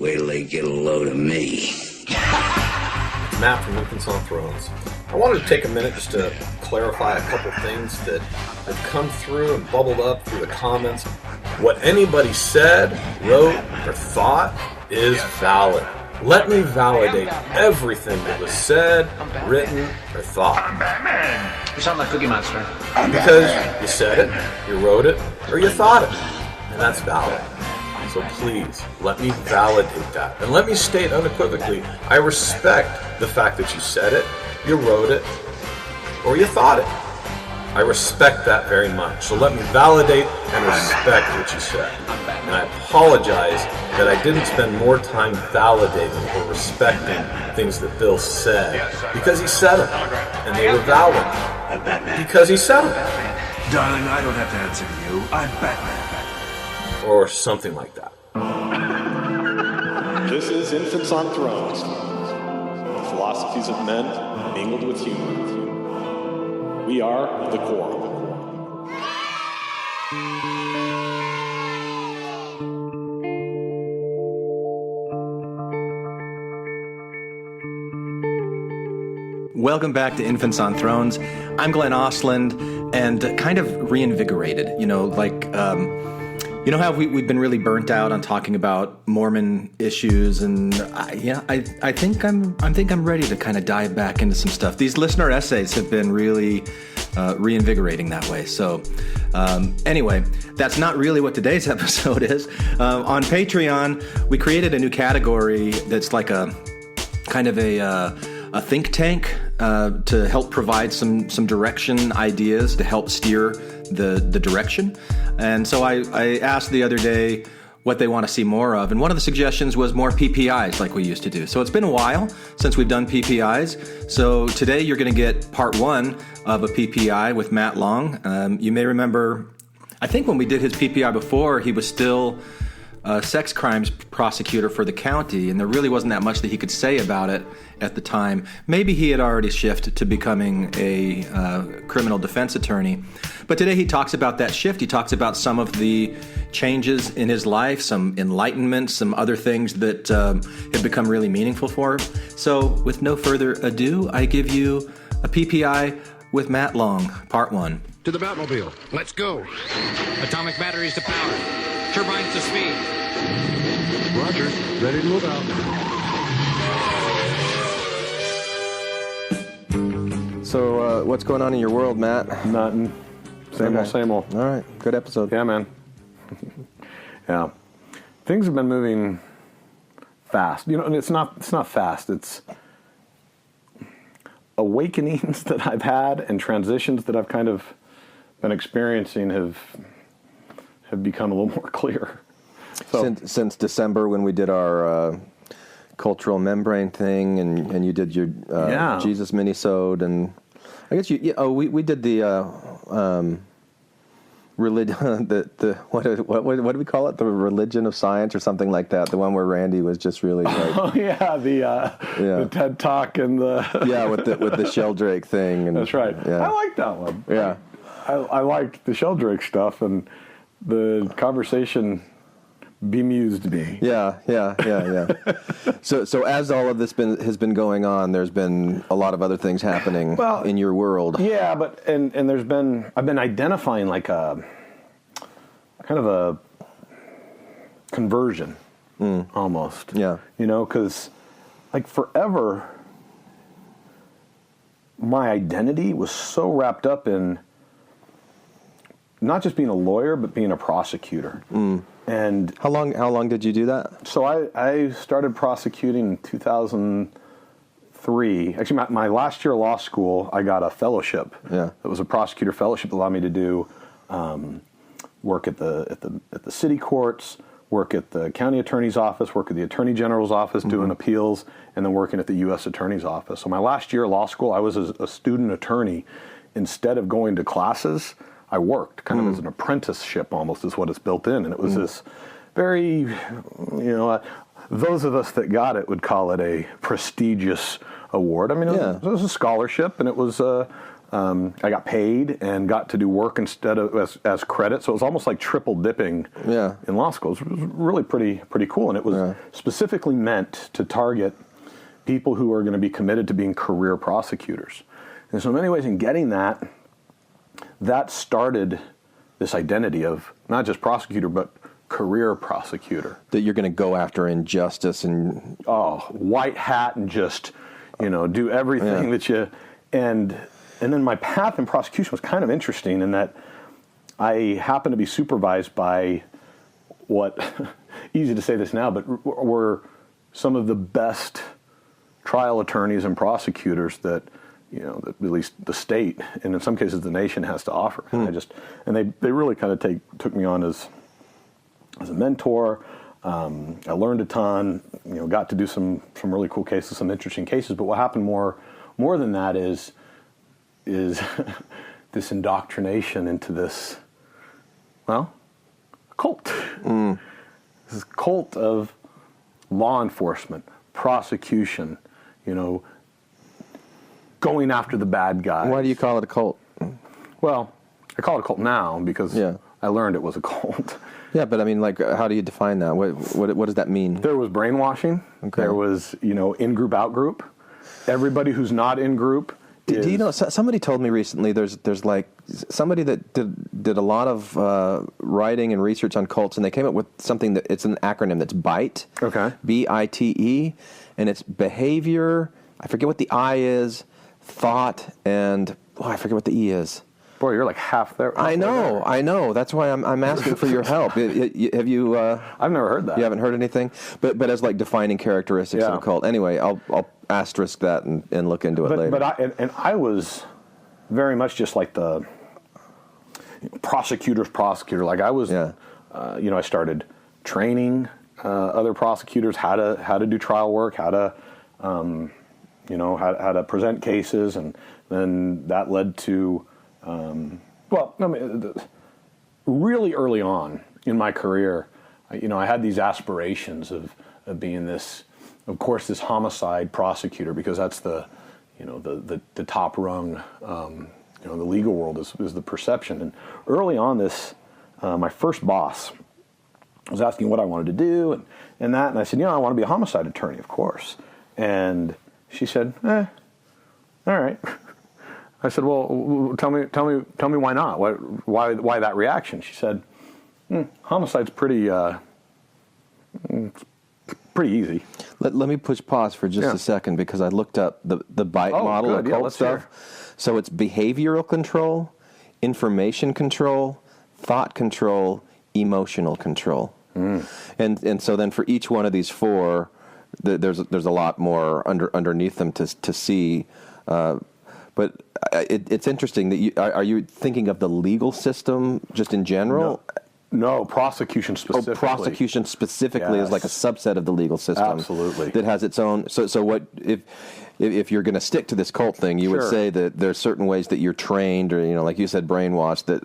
Wait till they get a load of me. Matt from Infants on Thrones. I wanted to take a minute just to clarify a couple things that have come through and bubbled up through the comments. What anybody said, wrote, or thought is valid. Let me validate everything that was said, written, or thought. I'm Batman! You sound like Cookie Monster. Because you said it, you wrote it, or you thought it. And that's valid. So please, let me validate that. And let me state unequivocally, I respect the fact that you said it, you wrote it, or you thought it. I respect that very much. So let me validate and respect what you said. And I apologize that I didn't spend more time validating or respecting things that Bill said, because he said them, and they were valid. Because he said them. Darling, I don't have to answer to you. I'm Batman. Or something like that. This is Infants on Thrones. The philosophies of men mingled with humor. We are the Quorum. Welcome back to Infants on Thrones. I'm Glenn Osland, and kind of reinvigorated. You know how we've been really burnt out on talking about Mormon issues, and I think I'm ready to kind of dive back into some stuff. These listener essays have been really reinvigorating that way. So anyway, that's not really what today's episode is. On Patreon, we created a new category that's like a kind of a think tank to help provide some direction, ideas to help steer the direction. And so I asked the other day what they want to see more of, and one of the suggestions was more PPIs like we used to do. So it's been a while since we've done PPIs. So today you're going to get part one of a PPI with Matt Long. You may remember, I think when we did his PPI before, he was still sex crimes prosecutor for the county, and there really wasn't that much that he could say about it at the time. Maybe he had already shifted to becoming a criminal defense attorney. But today he talks about that shift. He talks about some of the changes in his life, some enlightenment, some other things that have become really meaningful for him. So with no further ado, I give you a PPI with Matt Long, part one. To the Batmobile. Let's go. Atomic batteries to power. Turbines to speed. Roger. Ready to move out. So what's going on in your world, Matt? Nothing. Same old. All right. Good episode. Yeah, man. Yeah. Things have been moving fast. You know, and it's not fast. It's awakenings that I've had and transitions that I've kind of been experiencing have become a little more clear. So, since December, when we did our cultural membrane thing, and you did your Jesus minisode, and I guess we did the religion, what do we call it? The religion of science or something like that. The one where Randy was just really like, the TED Talk and with the Sheldrake thing. And, that's right. Yeah. I like that one. Yeah, I liked the Sheldrake stuff, and the conversation bemused me. Yeah. So as all of this has been going on, there's been a lot of other things happening in your world. Yeah, but and I've been identifying like a kind of a conversion almost. Yeah. You know, because like forever, my identity was so wrapped up in not just being a lawyer, but being a prosecutor. And how long did you do that? So I started prosecuting in 2003. Actually, my last year of law school, I got a fellowship. Yeah, it was a prosecutor fellowship that allowed me to do work at the city courts, work at the county attorney's office, work at the attorney general's office doing appeals, and then working at the U.S. attorney's office. So my last year of law school, I was a student attorney. Instead of going to classes, I worked kind of as an apprenticeship almost is what it's built in. And it was this very, those of us that got it would call it a prestigious award. I mean, it was a scholarship, and it was I got paid and got to do work instead of as credit. So it was almost like triple dipping in law school. It was really pretty cool. And it was specifically meant to target people who are going to be committed to being career prosecutors. And so in many ways, in getting that started this identity of not just prosecutor, but career prosecutor. That you're going to go after injustice and... white hat and just, do everything that you... And then my path in prosecution was kind of interesting in that I happened to be supervised by what, easy to say this now, but were some of the best trial attorneys and prosecutors that, that at least the state, and in some cases the nation, has to offer. And they really kind of took me on as a mentor. I learned a ton, got to do some really cool cases, some interesting cases. But what happened more than that is this indoctrination into this, cult. This cult of law enforcement, prosecution, going after the bad guys. Why do you call it a cult? Well, I call it a cult now because I learned it was a cult. Yeah, but I mean, how do you define that? What does that mean? There was brainwashing. Okay. There was, in-group, out-group. Everybody who's not in-group do you know, somebody told me recently there's like somebody that did a lot of writing and research on cults, and they came up with something that it's an acronym that's BITE. Okay. BITE, and it's behavior, I forget what the I is, thought, and I forget what the E is. Boy, you're like half there. I know. That's why I'm asking for your help. Have you? I've never heard that. You haven't heard anything, but as like defining characteristics of a cult. Anyway, I'll asterisk that and look into it later. But I was very much just like the prosecutor. Like I was, I started training other prosecutors how to do trial work, how to, how to present cases, and then that led to. Really early on in my career, I had these aspirations of being this homicide prosecutor, because that's the top rung, the legal world is the perception. And early on my first boss was asking what I wanted to do and I said, I want to be a homicide attorney, of course. And she said, all right. I said, well, tell me why not? Why that reaction? She said, homicide's pretty easy. Let me push pause for just a second, because I looked up the BITE model of cult stuff. Hear. So it's behavioral control, information control, thought control, emotional control. And so then for each one of these four, there's a lot more underneath them to see. But it's interesting that are you thinking of the legal system just in general? No, prosecution specifically. Prosecution specifically is like a subset of the legal system. Absolutely. That has its own. So what if you're going to stick to this cult thing, you would say that there's certain ways that you're trained, or like you said, brainwashed, that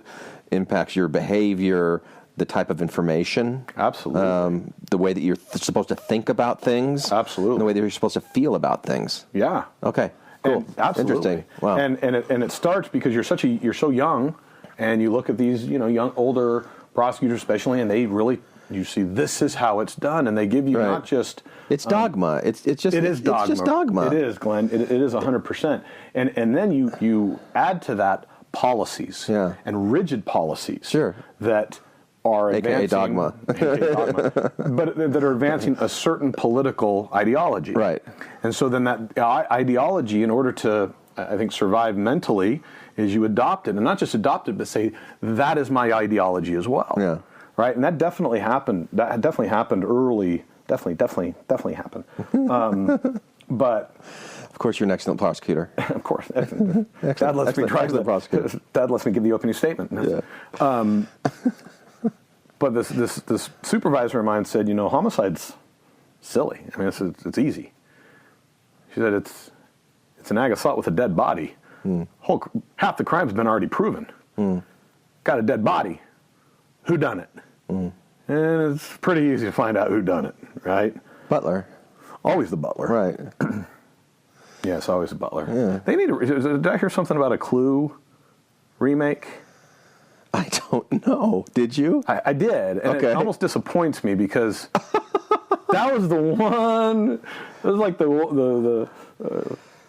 impacts your behavior, the type of information. Absolutely. The way that you're supposed to think about things. Absolutely. And the way that you're supposed to feel about things. Yeah. Okay. Cool. Absolutely. Interesting. Wow. And it starts because you're so young, and you look at these young older prosecutors especially, and you see this is how it's done, and they give you not just it's dogma. It is dogma. It's just dogma. It is, Glenn. It is 100%. And then you add to that policies and rigid policies that are AKA dogma. but that are advancing a certain political ideology. Right. And so then that ideology, in order to, I think, survive mentally, is you adopt it. And not just adopt it, but say, that is my ideology as well. Yeah. Right? And that definitely happened. That definitely happened early. Definitely happened. But... Of course, you're an excellent prosecutor. Of course. Dad lets me drive the prosecutor. Dad lets me give the opening statement. Yeah. But this supervisor of mine said, homicide's silly. I mean, it's easy. She said it's an ag assault with a dead body. Half the crime's been already proven. Got a dead body. Who done it? And it's pretty easy to find out who done it, right? Butler. Always the butler. Right. Yeah, it's always a butler. Yeah. They need. Did I hear something about a Clue remake? I don't know. Did you? I did, and it almost disappoints me because that was the one. It was like the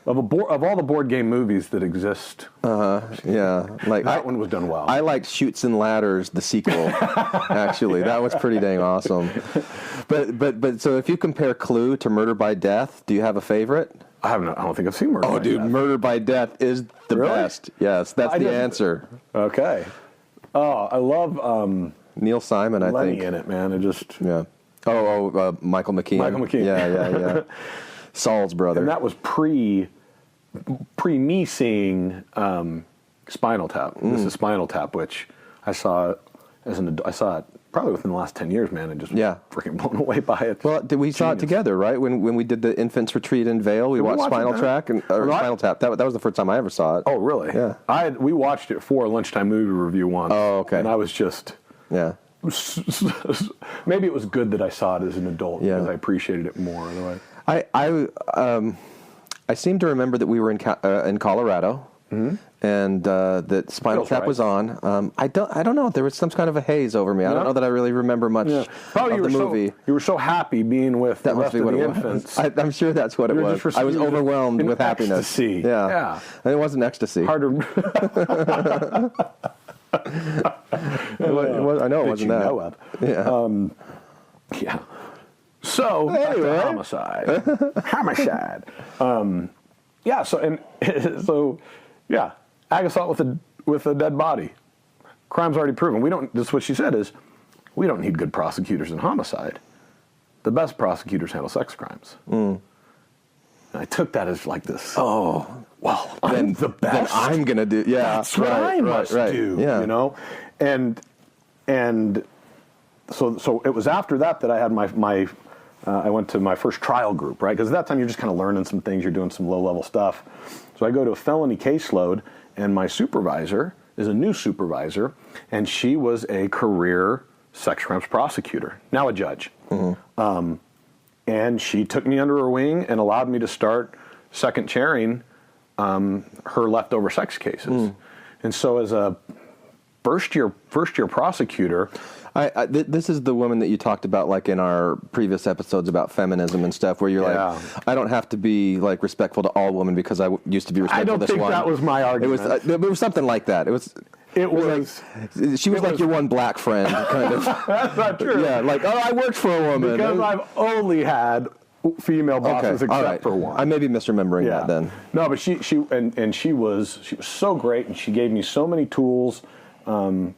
of all the board game movies that exist. Yeah, like that one was done well. I liked Chutes and Ladders, the sequel. Actually, that was pretty dang awesome. But so if you compare Clue to Murder by Death, do you have a favorite? I don't think I've seen Murder by Death. Murder by Death is the best. Yes, that's the answer. Okay. Oh, I love Neil Simon, Lenny I think. in it, man. It just... Yeah. Michael McKean. Michael McKean. Yeah. Saul's brother. And that was pre me seeing Spinal Tap. This is Spinal Tap, which I saw I saw it probably within the last 10 years, man, and just freaking blown away by it. Well, we saw it together, right? When we did the Infants Retreat in Vail, we watched Spinal Tap. That was the first time I ever saw it. Oh, really? Yeah. We watched it for a lunchtime movie review once. Oh, okay. And I was just... Yeah. Maybe it was good that I saw it as an adult because I appreciated it more. Otherwise, I seem to remember that we were in Colorado, and that Spinal Tap was on. I don't know. There was some kind of a haze over me. I don't know that I really remember much of the movie. You were so happy being with the rest of the infants. I'm sure that's what it was. I was overwhelmed with happiness. Ecstasy. Yeah. And it wasn't ecstasy. Hard to... I know it wasn't that. Yeah. So anyway, homicide. Ag assault with a dead body. Crime's already proven. This is what she said is, we don't need good prosecutors in homicide. The best prosecutors handle sex crimes. And I took that as like this. Oh, well, I'm the best. Then I'm gonna do. Yeah, that's what I must do. Yeah. You know, and so it was after that I had my I went to my first trial group, right? Because at that time you're just kind of learning some things. You're doing some low level stuff. So I go to a felony caseload, and my supervisor is a new supervisor, and she was a career sex crimes prosecutor, now a judge. And she took me under her wing and allowed me to start second chairing her leftover sex cases. And so as a first year prosecutor, this is the woman that you talked about, like in our previous episodes about feminism and stuff, where you're like, I don't have to be like respectful to all women because I used to be respectful to this one. I don't think that was my argument. It was something like that. She was like your one black friend, kind of. That's not true. Yeah, like, I worked for a woman. Because I've only had female bosses except for one. I may be misremembering that then. No, but she was so great, and she gave me so many tools, and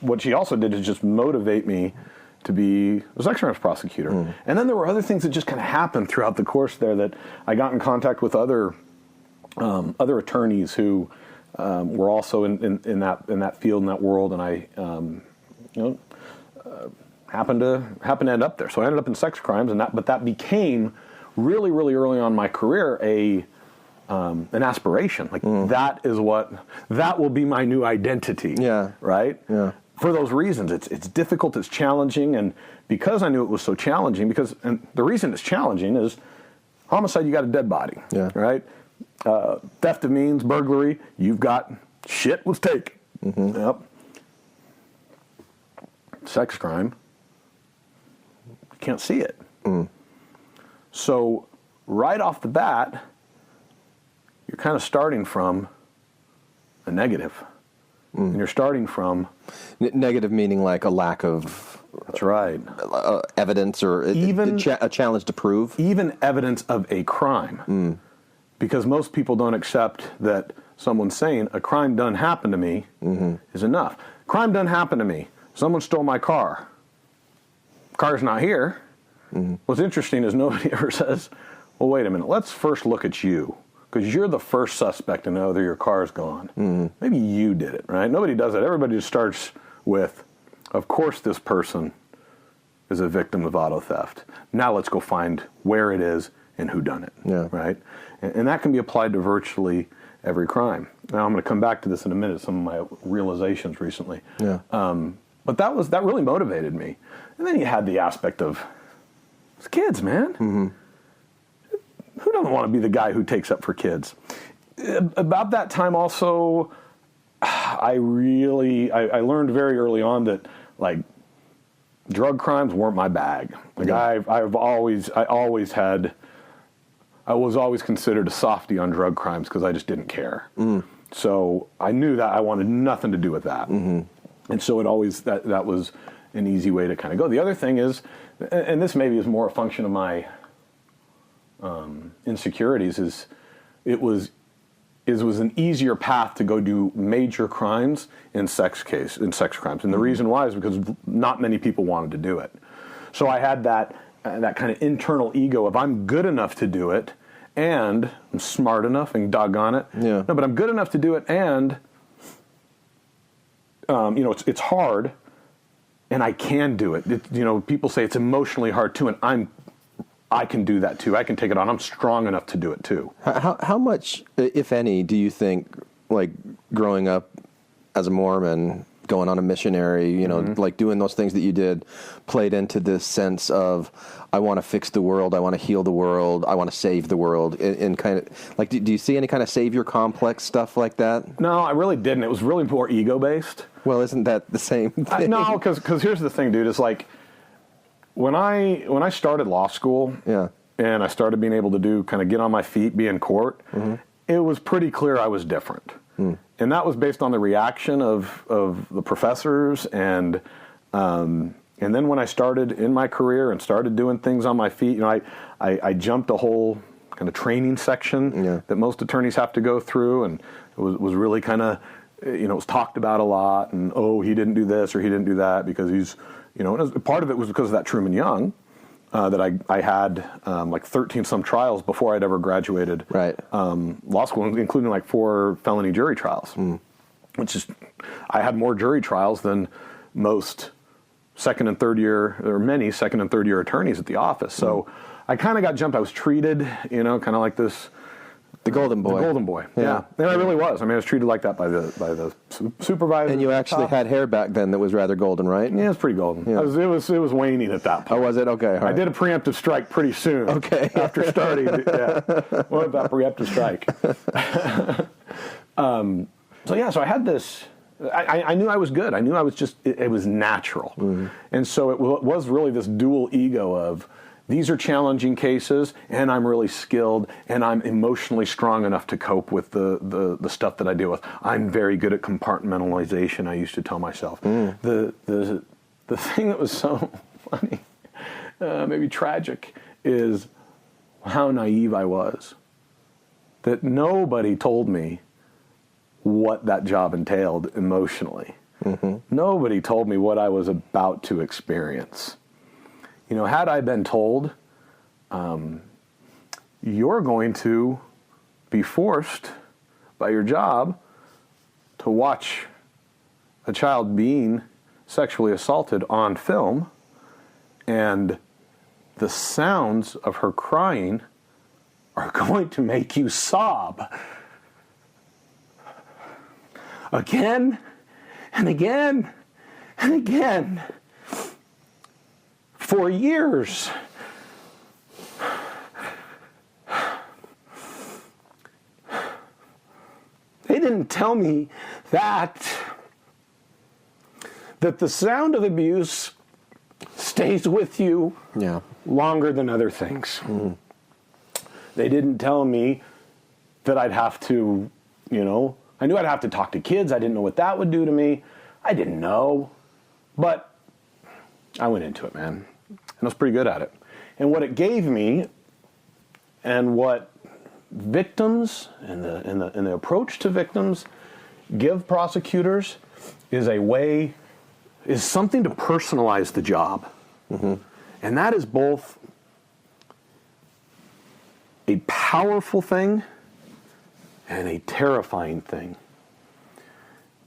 what she also did is just motivate me to be a sex crimes prosecutor. And then there were other things that just kind of happened throughout the course there that I got in contact with other attorneys who were also in that field, in that world, and I happened to end up there. So I ended up in sex crimes, but that became really, really early on in my career an aspiration. Like that will be my new identity. Yeah. Right? Yeah. For those reasons, it's difficult, it's challenging, and because I knew it was so challenging, and the reason it's challenging is homicide, you got a dead body. Yeah. Right? Theft of means, burglary, you've got shit was taken. Yep. Sex crime, you can't see it. So right off the bat, you're kind of starting from a negative. And you're starting from... Negative meaning like a lack of... That's right. Evidence or even a challenge to prove? Even evidence of a crime. Because most people don't accept that someone saying, a crime done happened to me is enough. Crime done happened to me. Someone stole my car. Car's not here. What's interesting is nobody ever says, well, wait a minute, let's first look at you. Because you're the first suspect to know that your car's gone. Maybe you did it, right? Nobody does that. Everybody just starts with, of course this person is a victim of auto theft. Now let's go find where it is and who done it, right? And that can be applied to virtually every crime. Now I'm going to come back to this in a minute, some of my realizations recently. But that really motivated me. And then you had the aspect of, it's kids, man. Who doesn't want to be the guy who takes up for kids? About that time also, I learned very early on that, like, drug crimes weren't my bag. Like, I was always considered a softie on drug crimes because I just didn't care. So I knew that I wanted nothing to do with that. And so it always, that was an easy way to kind of go. The other thing is, and this maybe is more a function of my insecurities, is it was an easier path to go do major crimes in sex crimes. And the reason why is because not many people wanted to do it. So I had that kind of internal ego of, I'm good enough to do it, and I'm smart enough, and doggone it. Yeah. No, but I'm good enough to do it, and it's hard, and I can do it. People say it's emotionally hard too, and I can do that too. I can take it on. I'm strong enough to do it too. How much, if any, do you think, like, growing up as a Mormon, going on a missionary, like doing those things that you did, played into this sense of, I want to fix the world, I want to heal the world, I want to save the world, in kind of, like, do you see any kind of savior complex stuff like that? No, I really didn't. It was really more ego-based. Well, isn't that the same thing? No, because here's the thing, dude. It's like, when I started law school, and I started being able to get on my feet, be in court, it was pretty clear I was different. And that was based on the reaction of the professors, and then when I started in my career and started doing things on my feet, I jumped a whole kind of training section that most attorneys have to go through, and it was really kind of, it was talked about a lot, and, oh, he didn't do this or he didn't do that because he's, part of it was because of that Truman Young, that I had like 13 some trials before I'd ever graduated law school, including like 4 felony jury trials, which is, I had more jury trials than most second and third year attorneys at the office. So I kind of got jumped. I was treated, kind of like this. The golden boy. The golden boy. Yeah. And I really was. I mean, I was treated like that by the supervisor. And you actually had hair back then that was rather golden, right? Yeah, it was pretty golden. Yeah. It was waning at that point. Oh, was it? Okay. All right. I did a preemptive strike pretty soon. Okay. After starting. What about preemptive strike? So I had this. I knew I was good. I knew I was just. It was natural. And so it was really this dual ego of, these are challenging cases, and I'm really skilled, and I'm emotionally strong enough to cope with the stuff that I deal with. I'm very good at compartmentalization, I used to tell myself. The thing that was so funny, maybe tragic, is how naive I was. That nobody told me what that job entailed emotionally. Nobody told me what I was about to experience. Had I been told, you're going to be forced by your job to watch a child being sexually assaulted on film, and the sounds of her crying are going to make you sob again and again and again. For years. They didn't tell me that the sound of abuse stays with you longer than other things. They didn't tell me that I'd have to, I knew I'd have to talk to kids. I didn't know what that would do to me. I didn't know. But I went into it, man. And I was pretty good at it. And what it gave me, and what victims and the approach to victims give prosecutors, is something to personalize the job. And that is both a powerful thing and a terrifying thing.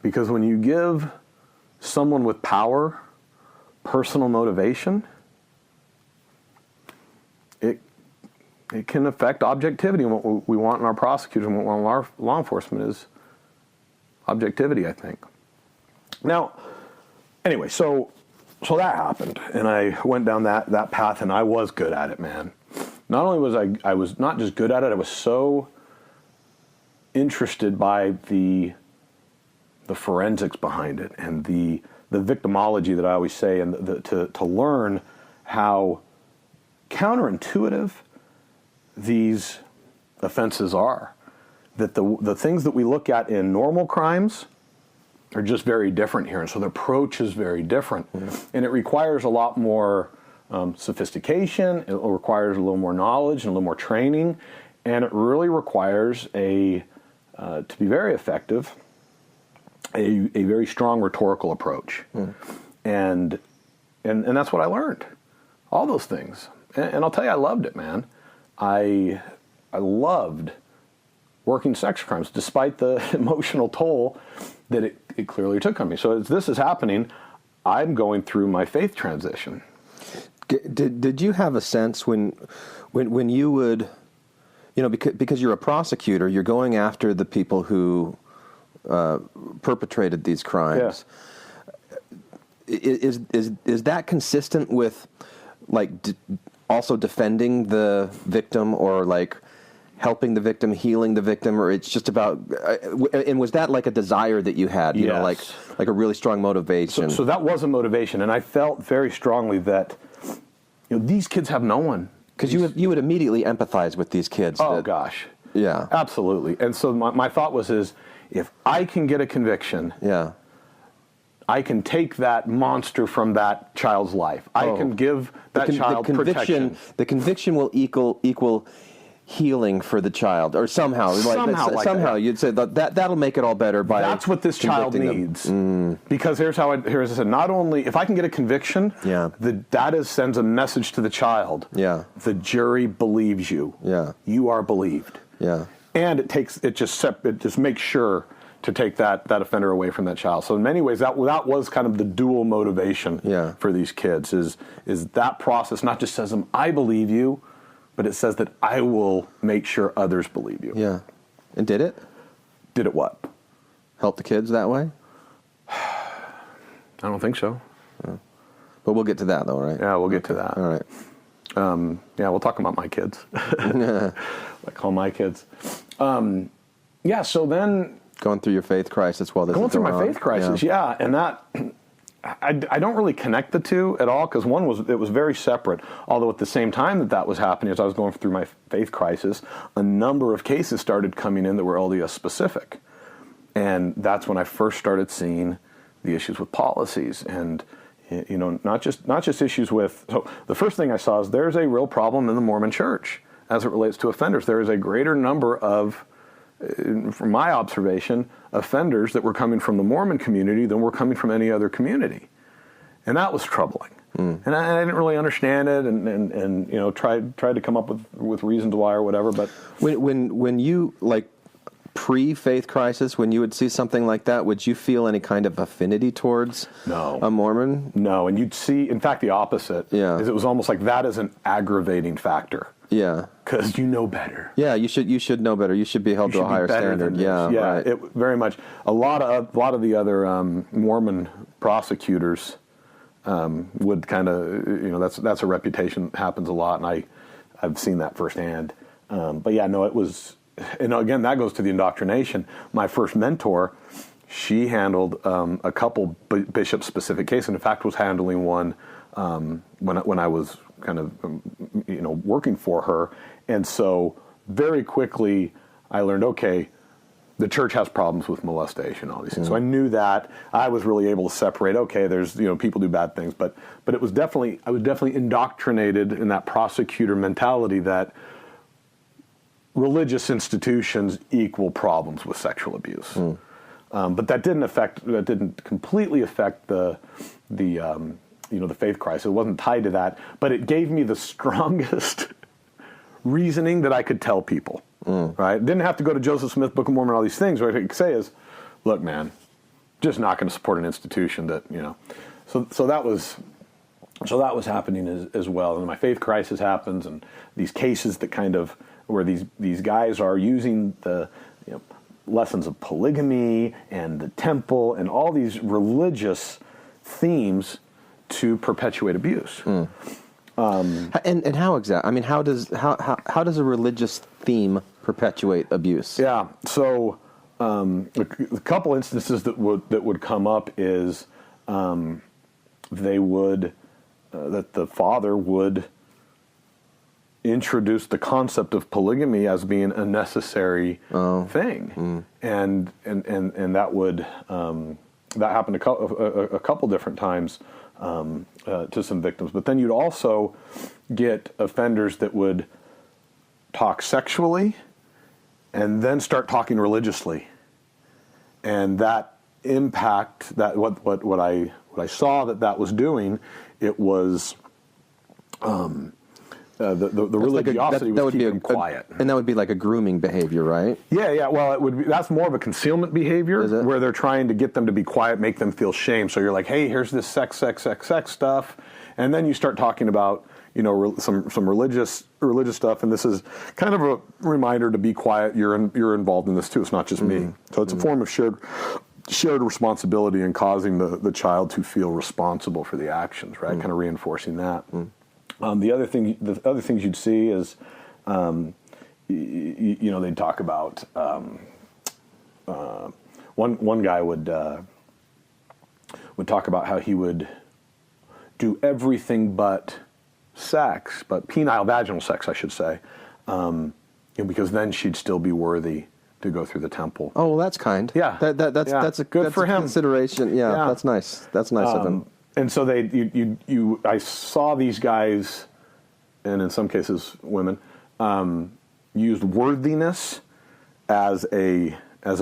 Because when you give someone with power personal motivation, it can affect objectivity. And what we want in our prosecutors and what we want in our law enforcement is objectivity, I think. Now, anyway, so that happened, and I went down that path, and I was good at it, man. not only was I was not just good at it, I was so interested by the forensics behind it and the victimology that I always say, and to learn how counterintuitive these offenses are. That the things that we look at in normal crimes are just very different here, and so the approach is very different, and it requires a lot more sophistication. It requires a little more knowledge and a little more training, and it really requires to be very effective, a very strong rhetorical approach, and that's what I learned. All those things, and I'll tell you, I loved it, man. I loved working sex crimes, despite the emotional toll that it clearly took on me. So as this is happening, I'm going through my faith transition. Did you have a sense when you would, because you're a prosecutor, you're going after the people who perpetrated these crimes? Yeah. Is that consistent with also defending the victim, or helping the victim, healing the victim, or it's just about? And was that a desire that you had? You know, like a really strong motivation. So that was a motivation, and I felt very strongly that these kids have no one. Because you would immediately empathize with these kids. Oh gosh, yeah, absolutely. And so my thought was if I can get a conviction, I can take that monster from that child's life. I can give that child protection. The conviction will equal healing for the child, or somehow you'd say that'll make it all better. That's what this child needs. Because here's I said. Not only if I can get a conviction, that sends a message to the child. Yeah, the jury believes you. Yeah, you are believed. Yeah, and it just makes sure to take that offender away from that child. So in many ways, that was kind of the dual motivation for these kids. Is that process not just says them, I believe you, but it says that I will make sure others believe you. Yeah. And did it? Did it what? Help the kids that way? I don't think so. But we'll get to that, though, right? Yeah, we'll get to that. All right. We'll talk about my kids. I call my kids. So then... Going through your faith crisis while this is going through my faith crisis, and that... I don't really connect the two at all, because one was very separate. Although at the same time that was happening, as I was going through my faith crisis, a number of cases started coming in that were LDS specific, and that's when I first started seeing the issues with policies, and not just issues with. So the first thing I saw is there's a real problem in the Mormon Church as it relates to offenders. There is a greater number of, from my observation, offenders that were coming from the Mormon community than were coming from any other community, and that was troubling. And I didn't really understand it, and tried to come up with reasons why or whatever. But when you pre-faith crisis, when you would see something like that, would you feel any kind of affinity towards a Mormon? No, and you'd see, in fact, the opposite. Yeah, is it was almost like that is an aggravating factor. Yeah, because you know better. Yeah, you should know better. You should be held to a higher standard. Yeah, right. It very much. A lot of the other Mormon prosecutors would kind of that's a reputation that happens a lot, and I've seen that firsthand. It was, and again that goes to the indoctrination. My first mentor, she handled a couple bishop specific cases, and in fact was handling one when I was kind of working for her, and so very quickly I learned, okay, the church has problems with molestation, all these things. So I knew that. I was really able to separate, okay, there's people do bad things, but I was definitely indoctrinated in that prosecutor mentality that religious institutions equal problems with sexual abuse. But that didn't completely affect the faith crisis. It wasn't tied to that, but it gave me the strongest reasoning that I could tell people. Right? Didn't have to go to Joseph Smith, Book of Mormon, all these things. What I could say is, look, man, just not going to support an institution that So that was happening as well. And my faith crisis happens, and these cases that kind of where these guys are using the lessons of polygamy and the temple and all these religious themes to perpetuate abuse. And how exactly? I mean, how does a religious theme perpetuate abuse? Yeah. So a couple instances that would come up is they would that the father would introduce the concept of polygamy as being a necessary thing, and that would that happened a couple different times to some victims. But then you'd also get offenders that would talk sexually and then start talking religiously, and that impact, that what I saw that was doing, it was the religiosity was keeping them quiet. And that would be like a grooming behavior, right? Yeah. Well, it would be, that's more of a concealment behavior where they're trying to get them to be quiet, make them feel shame. So you're like, hey, here's this sex stuff, and then you start talking about some religious stuff, and this is kind of a reminder to be quiet. You're involved in this too. It's not just me. So it's a form of shared responsibility in causing the child to feel responsible for the actions, right? Kind of reinforcing that. The other things you'd see is, they'd talk about one guy would talk about how he would do everything but sex, but penile vaginal sex, I should say, because then she'd still be worthy to go through the temple. Oh, well, that's kind. Yeah, that's a good for him consideration. Yeah, that's nice. That's nice of him. And so I saw these guys, and in some cases women, used worthiness as a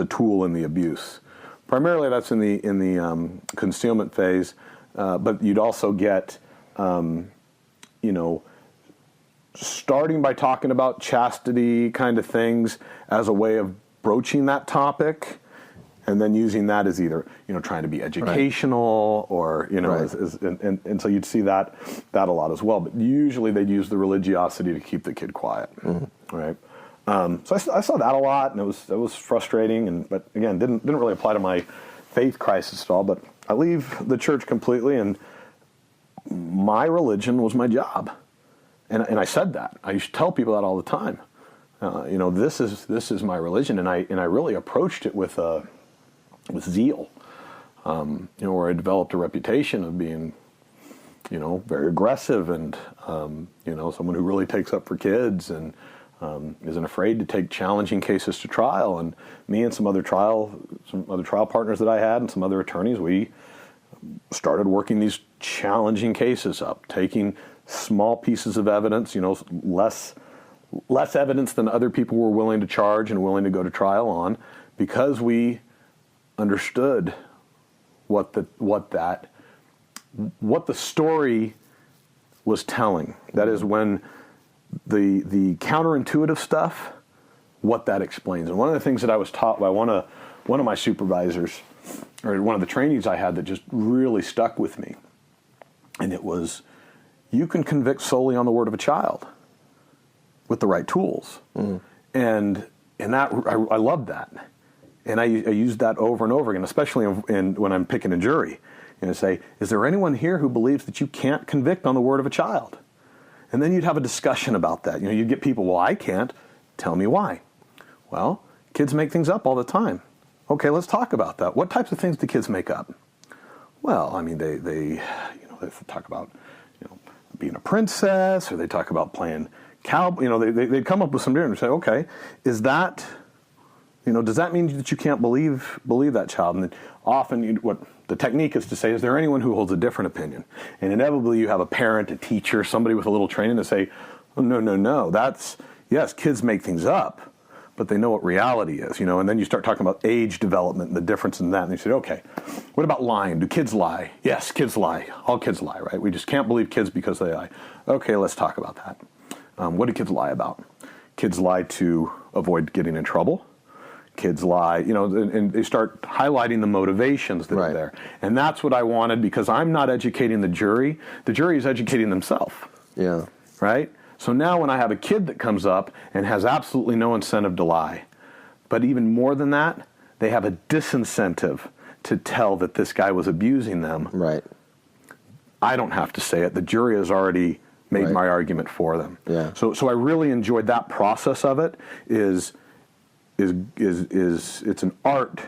tool in the abuse. Primarily, that's in the concealment phase, but you'd also get, starting by talking about chastity kind of things as a way of broaching that topic, and then using that as either trying to be educational or and so you'd see that a lot as well. But usually they'd use the religiosity to keep the kid quiet, right? So I saw that a lot, and it was frustrating. But again, didn't really apply to my faith crisis at all. But I leave the church completely, and my religion was my job, and I said that. I used to tell people that all the time. This is my religion, and I really approached it with zeal, where I developed a reputation of being, very aggressive and, someone who really takes up for kids and isn't afraid to take challenging cases to trial. And me and some other trial partners that I had and some other attorneys, we started working these challenging cases up, taking small pieces of evidence, less evidence than other people were willing to charge and willing to go to trial on, because we understood what the story was telling. That is, when the counterintuitive stuff, what that explains. And one of the things that I was taught by one of my supervisors, or one of the trainees I had, that just really stuck with me, and it was, you can convict solely on the word of a child with the right tools. And that I loved that. And I used that over and over again, especially when I'm picking a jury. And I say, is there anyone here who believes that you can't convict on the word of a child? And then you'd have a discussion about that. You'd get people, well, I can't. Tell me why. Well, kids make things up all the time. Okay, let's talk about that. What types of things do kids make up? Well, I mean, they talk about being a princess, or they talk about playing cowboy. They'd come up with some different and say, okay, is that, does that mean that you can't believe that child? And then often what the technique is to say, is there anyone who holds a different opinion? And inevitably you have a parent, a teacher, somebody with a little training to say, oh, no, yes, kids make things up, but they know what reality is, and then you start talking about age development and the difference in that, and you say, okay, what about lying? Do kids lie? Yes, kids lie. All kids lie, right? We just can't believe kids because they lie. Okay, let's talk about that. What do kids lie about? Kids lie to avoid getting in trouble. Kids lie, and they start highlighting the motivations that are there. And that's what I wanted, because I'm not educating the jury. The jury is educating themselves. Yeah. Right? So now when I have a kid that comes up and has absolutely no incentive to lie, but even more than that, they have a disincentive to tell that this guy was abusing them. Right. I don't have to say it. The jury has already made my argument for them. Yeah. So I really enjoyed that process of it. Is it's an art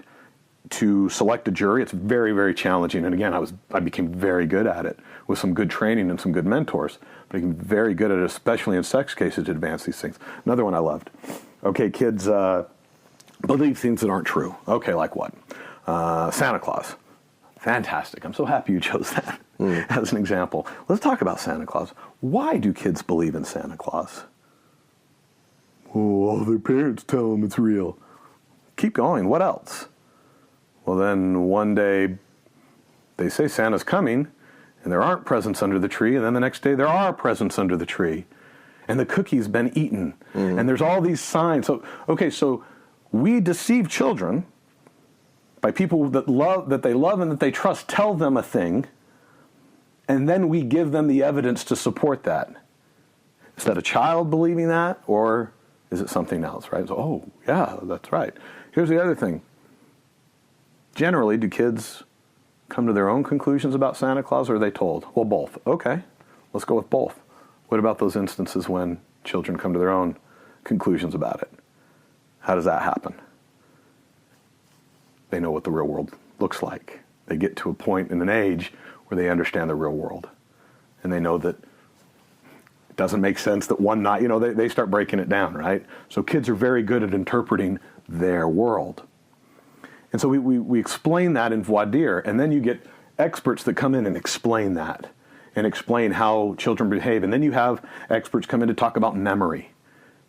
to select a jury. It's very, very challenging. And again, I became very good at it with some good training and some good mentors. But I became very good at it, especially in sex cases, to advance these things. Another one I loved. Okay, kids believe things that aren't true. Okay, like what? Santa Claus. Fantastic. I'm so happy you chose that as an example. Let's talk about Santa Claus. Why do kids believe in Santa Claus? Oh, their parents tell them it's real. Keep going. What else? Well, then one day they say Santa's coming, and there aren't presents under the tree, and then the next day there are presents under the tree, and the cookie's been eaten, and there's all these signs. So we deceive children by people that they love and that they trust tell them a thing, and then we give them the evidence to support that. Is that a child believing that, or is it something else, right? So, oh, yeah, that's right. Here's the other thing. Generally, do kids come to their own conclusions about Santa Claus, or are they told? Well, both. Okay, let's go with both. What about those instances when children come to their own conclusions about it? How does that happen? They know what the real world looks like. They get to a point in an age where they understand the real world. And they know that it doesn't make sense that one night, they start breaking it down, right? So kids are very good at interpreting their world. And so we explain that in voir dire, and then you get experts that come in and explain that, and explain how children behave. And then you have experts come in to talk about memory,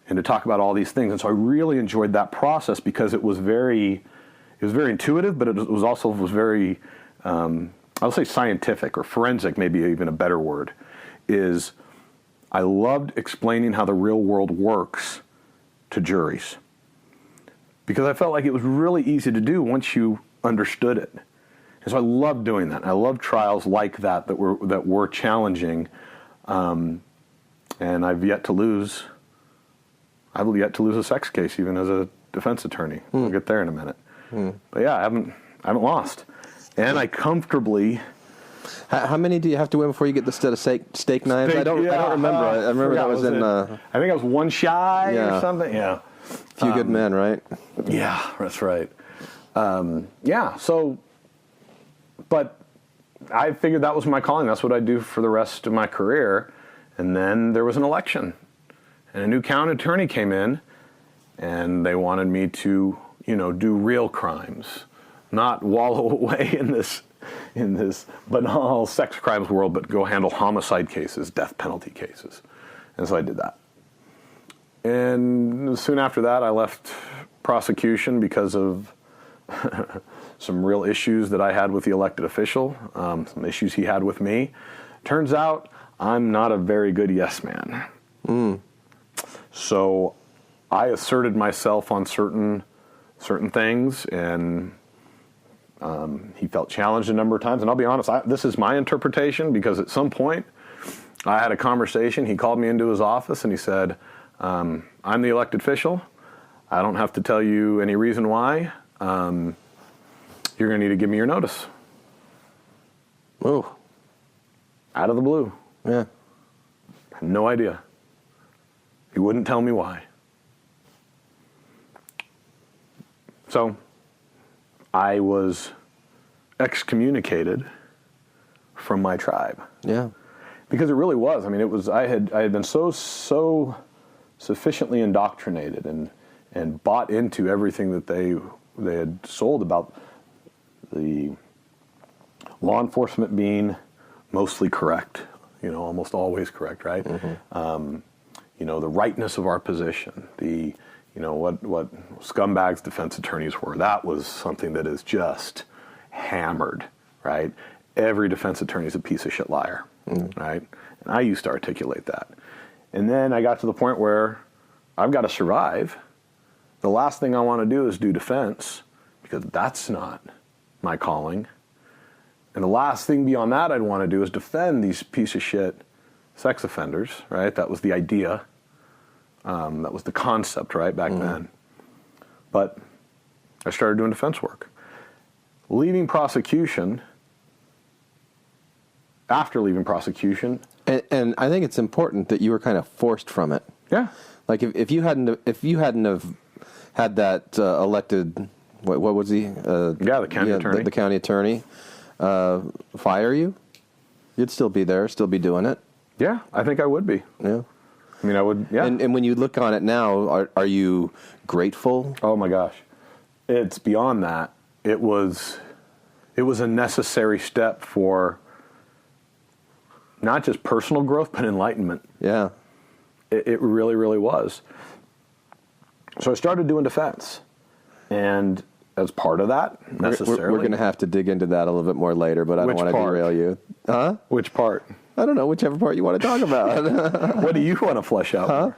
and to talk about all these things. And so I really enjoyed that process because it was very intuitive, but it was also very, I'll say scientific or forensic, maybe even a better word, is I loved explaining how the real world works to juries. Because I felt like it was really easy to do once you understood it. And so I loved doing that. I loved trials like that were challenging. And I've yet to lose a sex case, even as a defense attorney. We'll get there in a minute. But yeah, I haven't lost. And I comfortably... How many do you have to win before you get the set of steak knives? I don't remember. I remember that was in... I think I was one shy or something. Yeah. Few good men, right? Yeah, that's right. But I figured that was my calling. That's what I'd do for the rest of my career. And then there was an election. And a new county attorney came in, and they wanted me to, do real crimes, not wallow away in this banal sex crimes world, but go handle homicide cases, death penalty cases. And so I did that. And soon after that, I left prosecution because of some real issues that I had with the elected official, some issues he had with me. Turns out I'm not a very good yes man. So I asserted myself on certain things, and he felt challenged a number of times. And I'll be honest, this is my interpretation, because at some point I had a conversation. He called me into his office and he said, I'm the elected official. I don't have to tell you any reason why. You're going to need to give me your notice. Oh. Out of the blue. Yeah. Had no idea. He wouldn't tell me why. So I was excommunicated from my tribe. Yeah. Because it really was. I mean, I had been so sufficiently indoctrinated and bought into everything that they had sold about the law enforcement being mostly correct, almost always correct, right? The rightness of our position, what scumbags defense attorneys were. That was something that is just hammered, right? Every defense attorney is a piece of shit liar, right? And I used to articulate that. And then I got to the point where I've got to survive. The last thing I want to do is do defense, because that's not my calling. And the last thing beyond that I'd want to do is defend these piece of shit sex offenders, right? That was the idea. That was the concept, right, back then. But I started doing defense work. After leaving prosecution, And I think it's important that you were kind of forced from it. Yeah. Like if you hadn't have had that elected, what was he? The county attorney. The county attorney fire you, you'd still be there, still be doing it. Yeah, I think I would be. Yeah. I mean, I would. Yeah. And when you look on it now, are you grateful? Oh my gosh, it's beyond that. It was a necessary step for not just personal growth, but enlightenment. Yeah. It really, really was. So I started doing defense. And as part of that, necessarily. We're going to have to dig into that a little bit more later, but I don't want to derail you. Huh? Which part? I don't know, whichever part you want to talk about. What do you want to flesh out?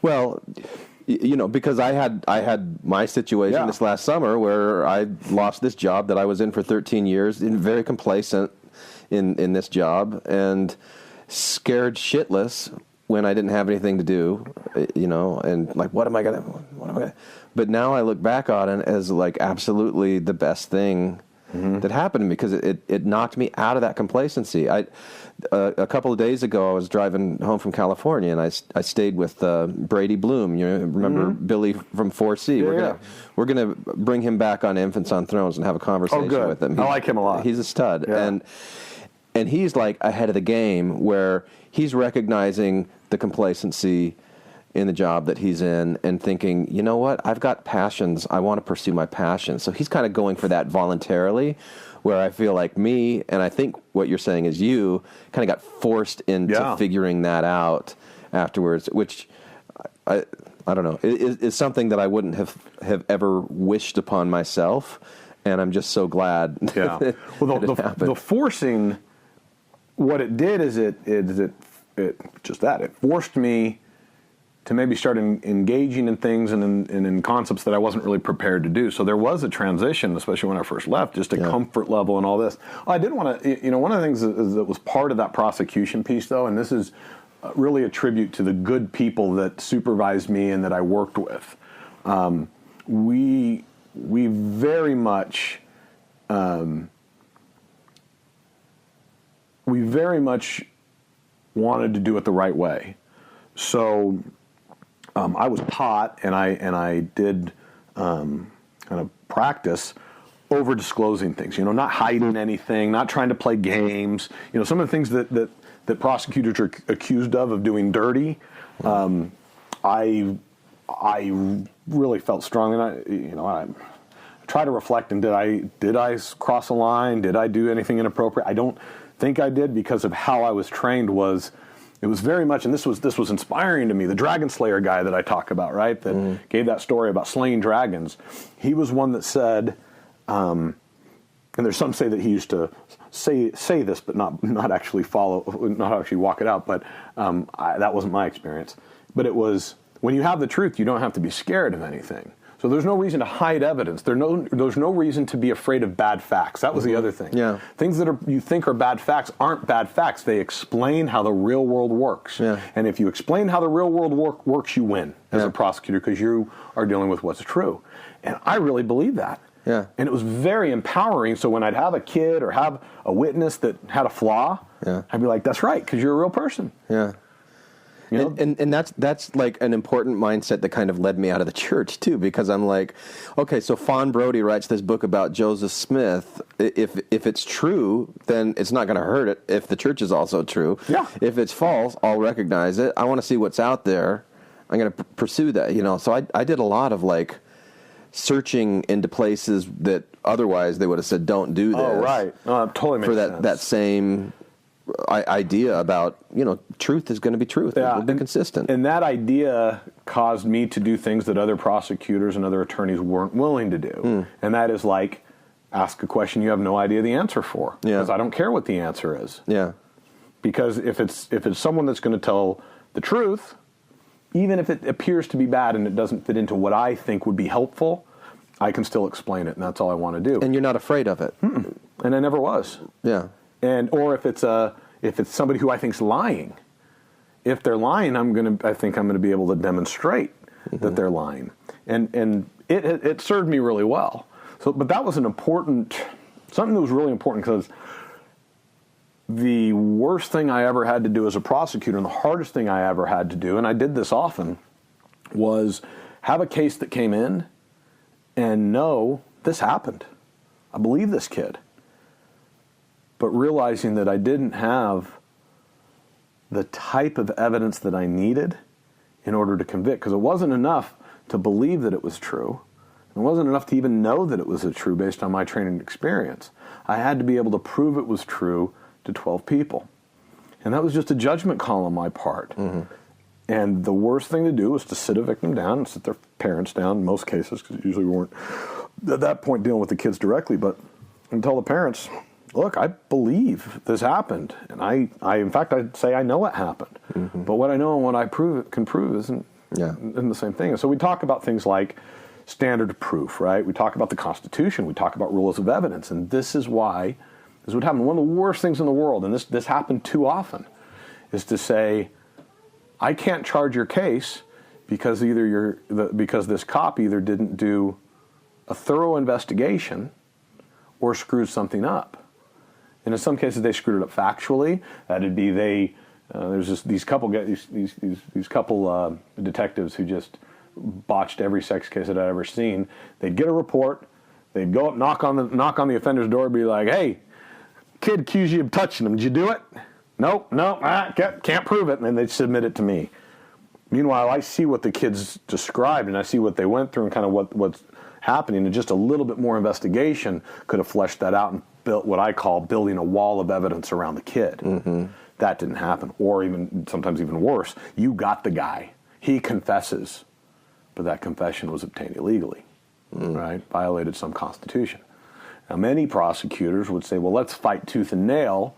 Well, because I had my situation this last summer where I lost this job that I was in for 13 years, and very complacent in this job, and scared shitless when I didn't have anything to do, and like, what am I gonna? But now I look back on it as like absolutely the best thing that happened, because it knocked me out of that complacency. A couple of days ago, I was driving home from California, and I stayed with Brady Bloom. You remember Billy from 4C? We're gonna bring him back on Infants on Thrones and have a conversation with him. I like him a lot. He's a stud, and he's like ahead of the game, where he's recognizing the complacency in the job that he's in and thinking, you know what, I've got passions. I want to pursue my passions. So he's kind of going for that voluntarily, where I feel like me, and I think what you're saying is you, kind of got forced into figuring that out afterwards, which I don't know, is something that I wouldn't have ever wished upon myself. And I'm just so glad well, the forcing, what it did is it forced me to maybe start engaging in things and in concepts that I wasn't really prepared to do. So there was a transition, especially when I first left, just a comfort level and all this. I did want to, one of the things that was part of that prosecution piece, though, and this is really a tribute to the good people that supervised me and that I worked with. We very much wanted to do it the right way. So I was taught, and I did kind of practice over disclosing things. Not hiding anything, not trying to play games. Some of the things that prosecutors are accused of doing dirty. I really felt strong, and I try to reflect. And did I cross a line? Did I do anything inappropriate? I don't think I did, because of how I was trained. It was very much, and this was inspiring to me. The Dragon Slayer guy that I talk about, right, that gave that story about slaying dragons. He was one that said, and there's some say that he used to say this, but not actually walk it out. But that wasn't my experience. But it was, when you have the truth, you don't have to be scared of anything. So there's no reason to hide evidence. There's no reason to be afraid of bad facts. That was the other thing. Yeah. Things that you think are bad facts aren't bad facts. They explain how the real world works. Yeah. And if you explain how the real world works, you win as a prosecutor, because you are dealing with what's true. And I really believe that. Yeah. And it was very empowering. So when I'd have a kid or have a witness that had a flaw, I'd be like, that's right, because you're a real person. Yeah. And that's like an important mindset that kind of led me out of the church too, because I'm like, okay, so Fawn Brody writes this book about Joseph Smith. If it's true, then it's not going to hurt it if the church is also true. Yeah. If it's false, I'll recognize it. I want to see what's out there. I'm going to pursue that. So I did a lot of like searching into places that otherwise they would have said don't do this. Oh, right. Totally makes sense. For that same idea about, truth is going to be truth. We'll be consistent. And that idea caused me to do things that other prosecutors and other attorneys weren't willing to do. And that is like, ask a question you have no idea the answer for. Because I don't care what the answer is. Yeah. Because if it's someone that's going to tell the truth, even if it appears to be bad and it doesn't fit into what I think would be helpful, I can still explain it, and that's all I want to do. And you're not afraid of it. And I never was. Yeah. Or if it's somebody who I think's lying, if they're lying, I think I'm gonna be able to demonstrate that they're lying, and it served me really well. So, but that was something that was really important, because the worst thing I ever had to do as a prosecutor, and the hardest thing I ever had to do, and I did this often, was have a case that came in and know this happened. I believe this kid. But realizing that I didn't have the type of evidence that I needed in order to convict, because it wasn't enough to believe that it was true. It wasn't enough to even know that it was true based on my training and experience. I had to be able to prove it was true to 12 people. And that was just a judgment call on my part. Mm-hmm. And the worst thing to do was to sit a victim down and sit their parents down in most cases, because usually we weren't at that point dealing with the kids directly, but and tell the parents, look, I believe this happened. And I in fact, I'd say I know it happened. Mm-hmm. But what I know and what I can prove isn't the same thing. And so we talk about things like standard of proof, right? We talk about the Constitution. We talk about rules of evidence. And this is why this would happen. One of the worst things in the world, and this happened too often, is to say, I can't charge your case because because this cop either didn't do a thorough investigation or screwed something up. And in some cases, they screwed it up factually. That'd be there's these couple detectives who just botched every sex case that I'd ever seen. They'd get a report. They'd go up, knock on the offender's door, and be like, "Hey, kid accused you of touching him. Did you do it?" Nope, can't prove it. And then they'd submit it to me. Meanwhile, I see what the kids described, and I see what they went through, and kind of what's happening, and just a little bit more investigation could have fleshed that out and built what I call building a wall of evidence around the kid. Mm-hmm. That didn't happen. Or sometimes even worse, you got the guy. He confesses, but that confession was obtained illegally, right? Violated some constitution. Now, many prosecutors would say, well, let's fight tooth and nail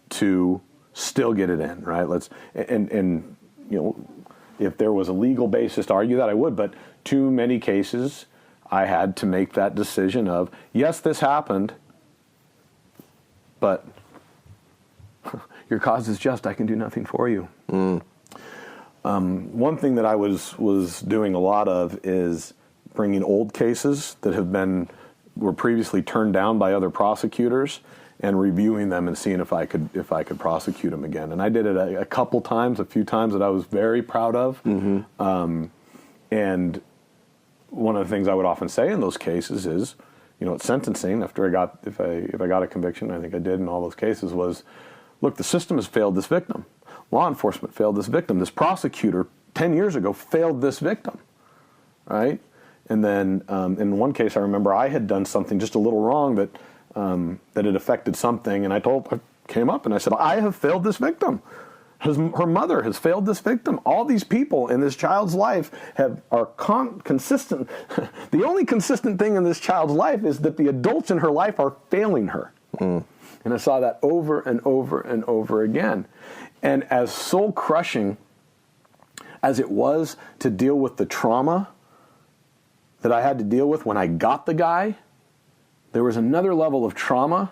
to still get it in, right? And if there was a legal basis to argue that, I would, but too many cases, I had to make that decision of, yes, this happened, but your cause is just, I can do nothing for you. One thing that I was doing a lot of is bringing old cases that were previously turned down by other prosecutors and reviewing them and seeing if I could prosecute them again. And I did it a few times that I was very proud of. Mm-hmm. And one of the things I would often say in those cases is, at sentencing, after if I got a conviction, I think I did in all those cases, was, look, the system has failed this victim. Law enforcement failed this victim. This prosecutor 10 years ago failed this victim, right? And then in one case, I remember I had done something just a little wrong that it affected something, and I came up and I said, I have failed this victim. Her mother has failed this victim. All these people in this child's life are consistent. The only consistent thing in this child's life is that the adults in her life are failing her. And I saw that over and over and over again. And as soul-crushing as it was to deal with the trauma that I had to deal with when I got the guy, there was another level of trauma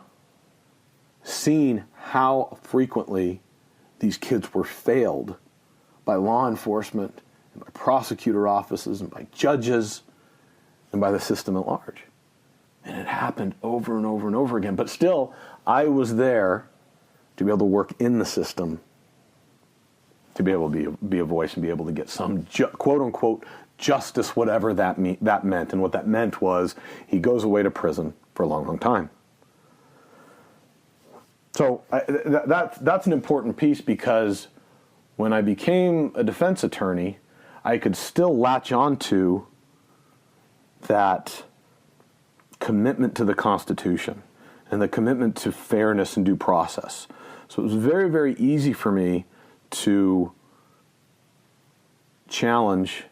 seeing how frequently these kids were failed by law enforcement and by prosecutor offices and by judges and by the system at large. And it happened over and over and over again. But still, I was there to be able to work in the system, to be able to be a voice and be able to get some quote-unquote justice, whatever that meant. And what that meant was he goes away to prison for a long, long time. So that's an important piece, because when I became a defense attorney, I could still latch onto that commitment to the Constitution and the commitment to fairness and due process. So it was very, very easy for me to challenge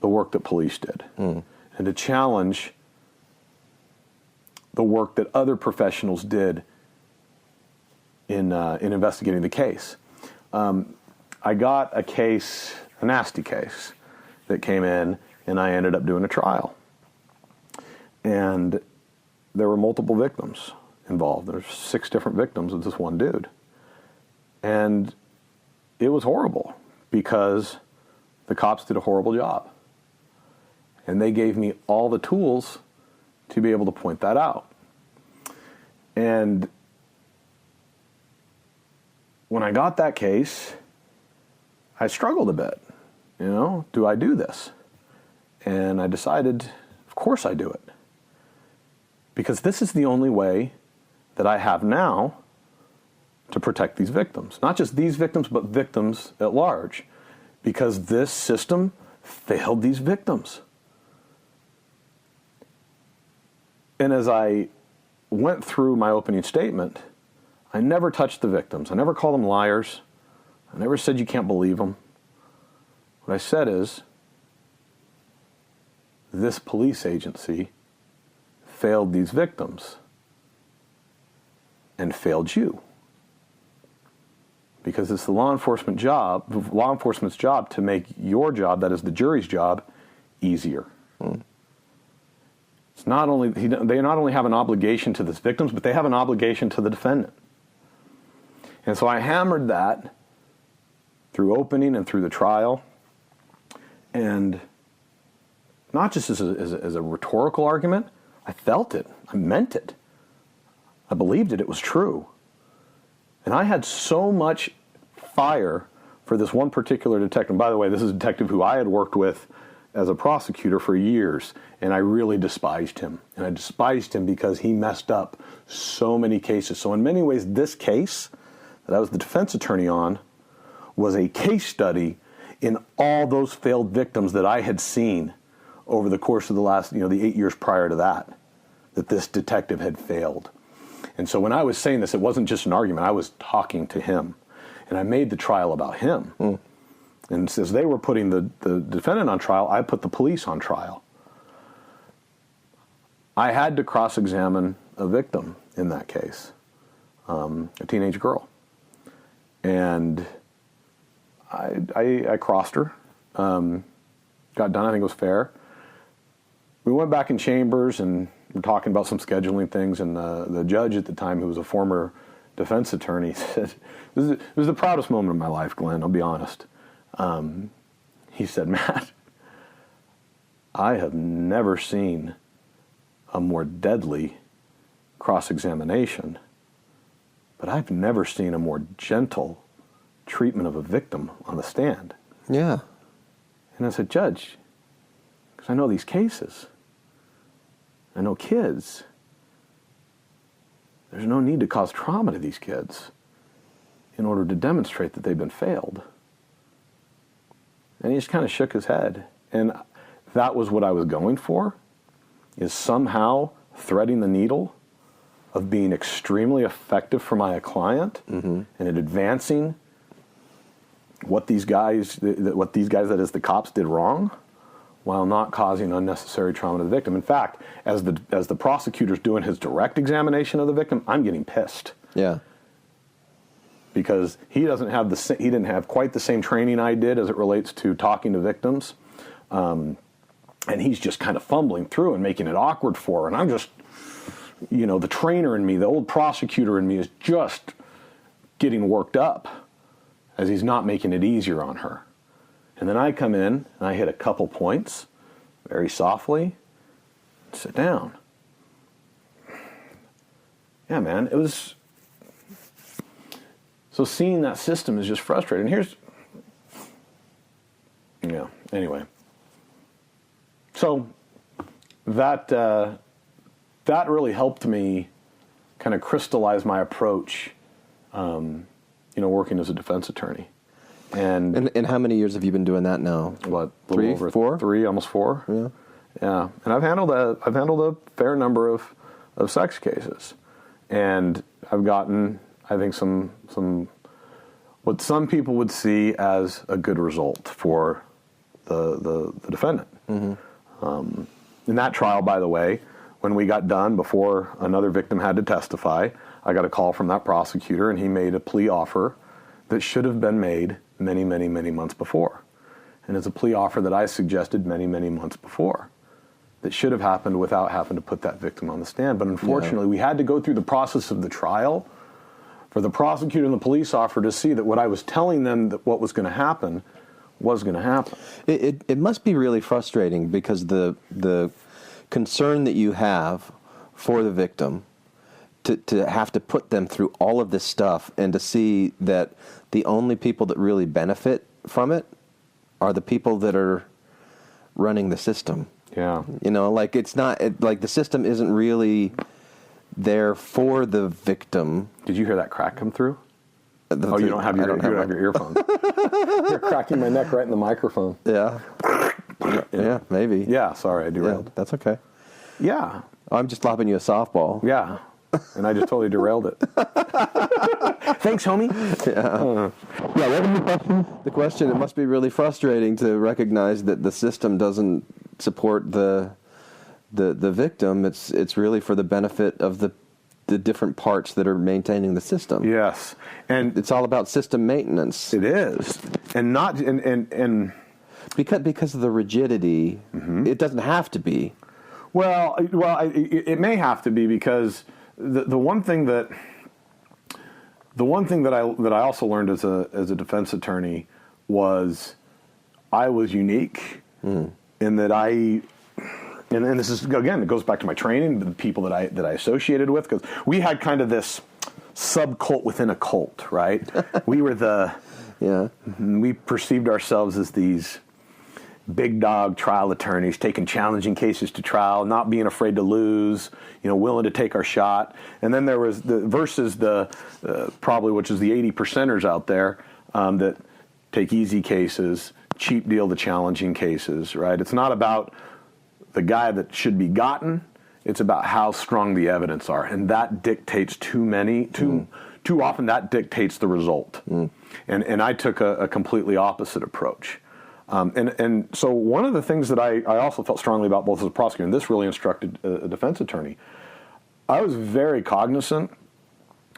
the work that police did and to challenge the work that other professionals did in investigating the case. I got a nasty case that came in, and I ended up doing a trial. And there were multiple victims involved. There's 6 different victims of this one dude. And it was horrible because the cops did a horrible job. And they gave me all the tools to be able to point that out. And when I got that case, I struggled a bit. Do I do this? And I decided, of course I do it. Because this is the only way that I have now to protect these victims. Not just these victims, but victims at large. Because this system failed these victims. And as I went through my opening statement, I never touched the victims. I never called them liars. I never said you can't believe them. What I said is, this police agency failed these victims and failed you. Because it's the law enforcement's job to make your job, that is the jury's job, easier. It's not only they not only have an obligation to the victims, but they have an obligation to the defendant. And so I hammered that through opening and through the trial, and not just as a rhetorical argument. I felt it. I meant it. I believed it. It was true. And I had so much fire for this one particular detective. And by the way, this is a detective who I had worked with as a prosecutor for years, and I really despised him. And I despised him because he messed up so many cases. So in many ways, this case that I was the defense attorney on was a case study in all those failed victims that I had seen over the course of the last, the 8 years prior to that this detective had failed. And so when I was saying this, it wasn't just an argument. I was talking to him. And I made the trial about him. And as they were putting the defendant on trial, I put the police on trial. I had to cross-examine a victim in that case, a teenage girl. And I crossed her, got done. I think it was fair. We went back in chambers and we're talking about some scheduling things, and the judge at the time, who was a former defense attorney, said, it was the proudest moment of my life, Glenn, I'll be honest. He said, Matt, I have never seen a more deadly cross-examination, but I've never seen a more gentle treatment of a victim on the stand. Yeah. And I said, Judge, because I know these cases. I know kids. There's no need to cause trauma to these kids in order to demonstrate that they've been failed. And he just kind of shook his head. And that was what I was going for, is somehow threading the needle of being extremely effective for my client and in advancing what these guys, that is the cops, did wrong, while not causing unnecessary trauma to the victim. In fact, as the prosecutor's doing his direct examination of the victim, I'm getting pissed. Yeah. Because he didn't have quite the same training I did as it relates to talking to victims, and he's just kind of fumbling through and making it awkward for her. And I'm just, the trainer in me, the old prosecutor in me, is just getting worked up as he's not making it easier on her. And then I come in and I hit a couple points very softly, sit down. Yeah, man, it was. So seeing that system is just frustrating. Anyway. So that really helped me kind of crystallize my approach, working as a defense attorney. And how many years have you been doing that now? What, 3, over 4? 3, almost 4. Yeah. Yeah, and I've handled a fair number of sex cases, and I've gotten, I think, some what some people would see as a good result for the defendant. In that trial, by the way, when we got done, before another victim had to testify, I got a call from that prosecutor, and he made a plea offer that should have been made many, many, many months before. And it's a plea offer that I suggested many, many months before that should have happened without having to put that victim on the stand. But unfortunately, we had to go through the process of the trial for the prosecutor and the police officer to see that what I was telling them that what was going to happen was going to happen. It must be really frustrating, because the concern that you have for the victim to have to put them through all of this stuff and to see that the only people that really benefit from it are the people that are running the system. Yeah. Like it's not like the system isn't really there for the victim. Did you hear that crack come through? You don't have your earphone. You're cracking my neck right in the microphone. Yeah. Yeah, maybe. Yeah, sorry, I derailed. Yeah, that's okay. Yeah. I'm just lobbing you a softball. Yeah. And I just totally derailed it. Thanks, homie. Yeah. Yeah, what was the question? The question, it must be really frustrating to recognize that the system doesn't support the victim. It's really for the benefit of the different parts that are maintaining the system. Yes. And it's all about system maintenance. It is. And not and because of the rigidity, it doesn't have to be. Well, it may have to be because the one thing that I also learned as a defense attorney was I was unique in that and this is, again, it goes back to my training, the people that I associated with, because we had kind of this subcult within a cult, right? We were we perceived ourselves as these big dog trial attorneys, taking challenging cases to trial, not being afraid to lose, willing to take our shot. And then there was versus the probably, which is the 80%ers out there that take easy cases, cheap deal the challenging cases, right? It's not about the guy that should be gotten. It's about how strong the evidence are, and that dictates too often. That dictates the result. And I took a completely opposite approach. And so one of the things that I also felt strongly about, both as a prosecutor, and this really instructed a defense attorney, I was very cognizant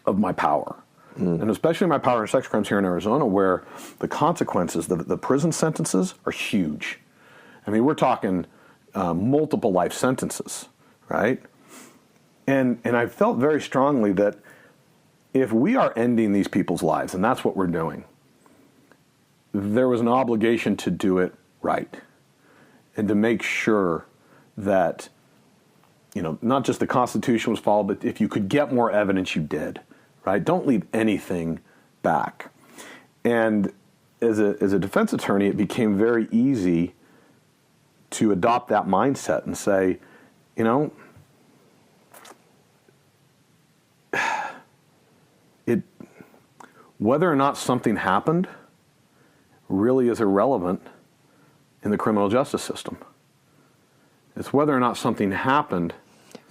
of my power, and especially my power in sex crimes here in Arizona, where the consequences, the prison sentences, are huge. I mean, we're talking multiple life sentences, right? And I felt very strongly that if we are ending these people's lives, and that's what we're doing, there was an obligation to do it right and to make sure that, not just the Constitution was followed, but if you could get more evidence, you did, right? Don't leave anything back. And as a defense attorney, it became very easy to adopt that mindset and say, whether or not something happened really is irrelevant in the criminal justice system. It's whether or not something happened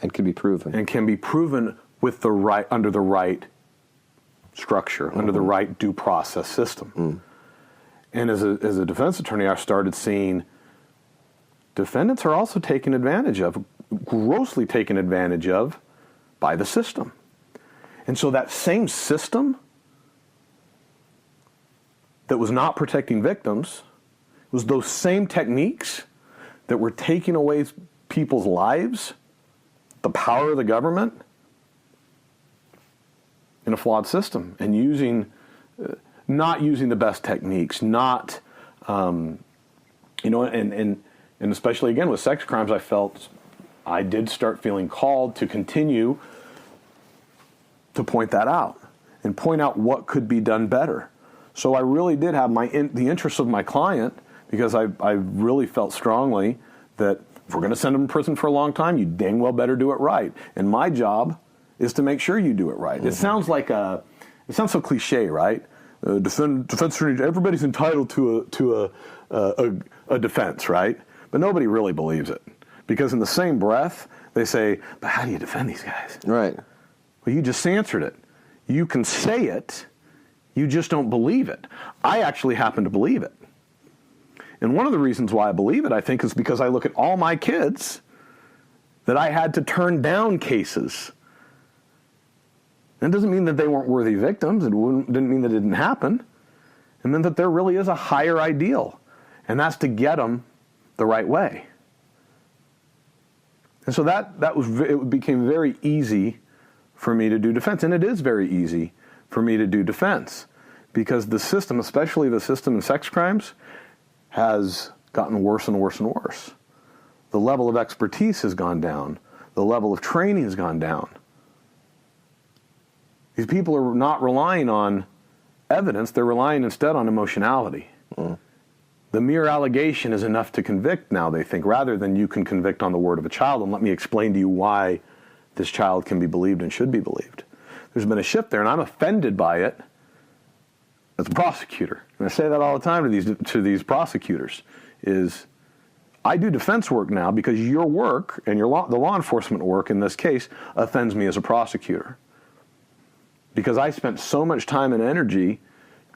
and can be proven with the right, under the right structure, under the right due process system. And as a defense attorney, I started seeing defendants are also taken advantage of, grossly taken advantage of, by the system. And so that same system that was not protecting victims was those same techniques that were taking away people's lives, the power of the government, in a flawed system, and not using the best techniques, not, and especially again with sex crimes, I felt I did start feeling called to continue to point that out and point out what could be done better. So I really did have the interests of my client, because I really felt strongly that if we're going to send them to prison for a long time, you dang well better do it right. And my job is to make sure you do it right. It sounds so cliche, right? Defense attorney, everybody's entitled to a defense, right? But nobody really believes it, because in the same breath they say, "But how do you defend these guys?" Right. Well, you just answered it. You can say it, you just don't believe it. I actually happen to believe it. And one of the reasons why I believe it, I think, is because I look at all my kids that I had to turn down cases. That doesn't mean that they weren't worthy victims. It didn't mean that it didn't happen. It meant that there really is a higher ideal, and that's to get them the right way. And so it became very easy for me to do defense, and it is very easy for me to do defense, because the system, especially the system in sex crimes, has gotten worse and worse and worse. The level of expertise has gone down. The level of training has gone down. These people are not relying on evidence, they're relying instead on emotionality. The mere allegation is enough to convict now, they think, rather than you can convict on the word of a child, and let me explain to you why this child can be believed and should be believed. There's been a shift there, and I'm offended by it as a prosecutor. And I say that all the time to these prosecutors, is I do defense work now because your work and the law enforcement work in this case offends me as a prosecutor. Because I spent so much time and energy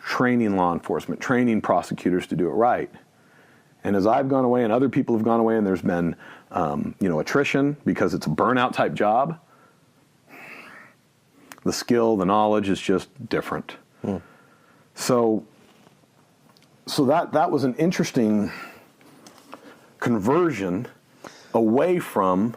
training law enforcement, training prosecutors to do it right. And as I've gone away and other people have gone away and there's been attrition because it's a burnout type job, the skill, the knowledge is just different. So that was an interesting conversion away from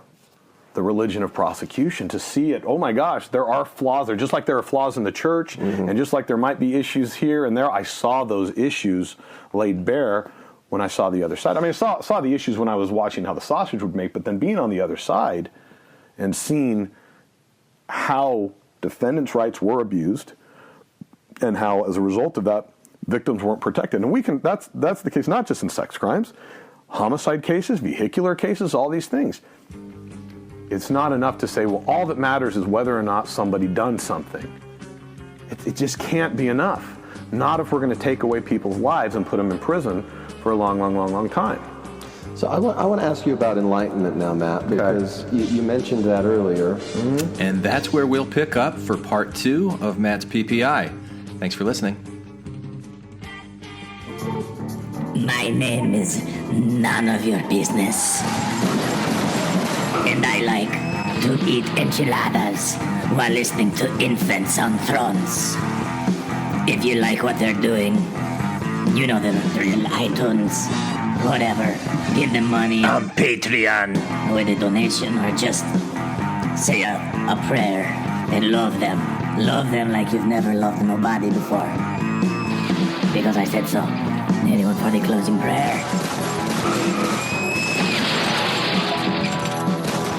the religion of prosecution, to see it, oh my gosh, there are flaws there, just like there are flaws in the church, and just like there might be issues here and there. I saw those issues laid bare when I saw the other side. I mean, I saw the issues when I was watching how the sausage would make, but then being on the other side and seeing how defendants' rights were abused and how, as a result of that, victims weren't protected. And that's the case not just in sex crimes, homicide cases, vehicular cases, all these things. It's not enough to say, well, all that matters is whether or not somebody done something. It just can't be enough. Not if we're going to take away people's lives and put them in prison for a long, long, long, long time. So I want to ask you about enlightenment now, Matt, because you mentioned that earlier. And that's where we'll pick up for part 2 of Matt's PPI. Thanks for listening. My name is none of your business. And I like to eat enchiladas while listening to Infants on Thrones. If you like what they're doing, you know them, they're in iTunes, whatever. Give them money on Patreon with a donation, or just say a prayer and love them. Love them like you've never loved nobody before. Because I said so. Anyone for the closing prayer?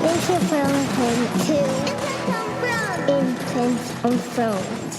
Thank you for listening to Infants on Thrones.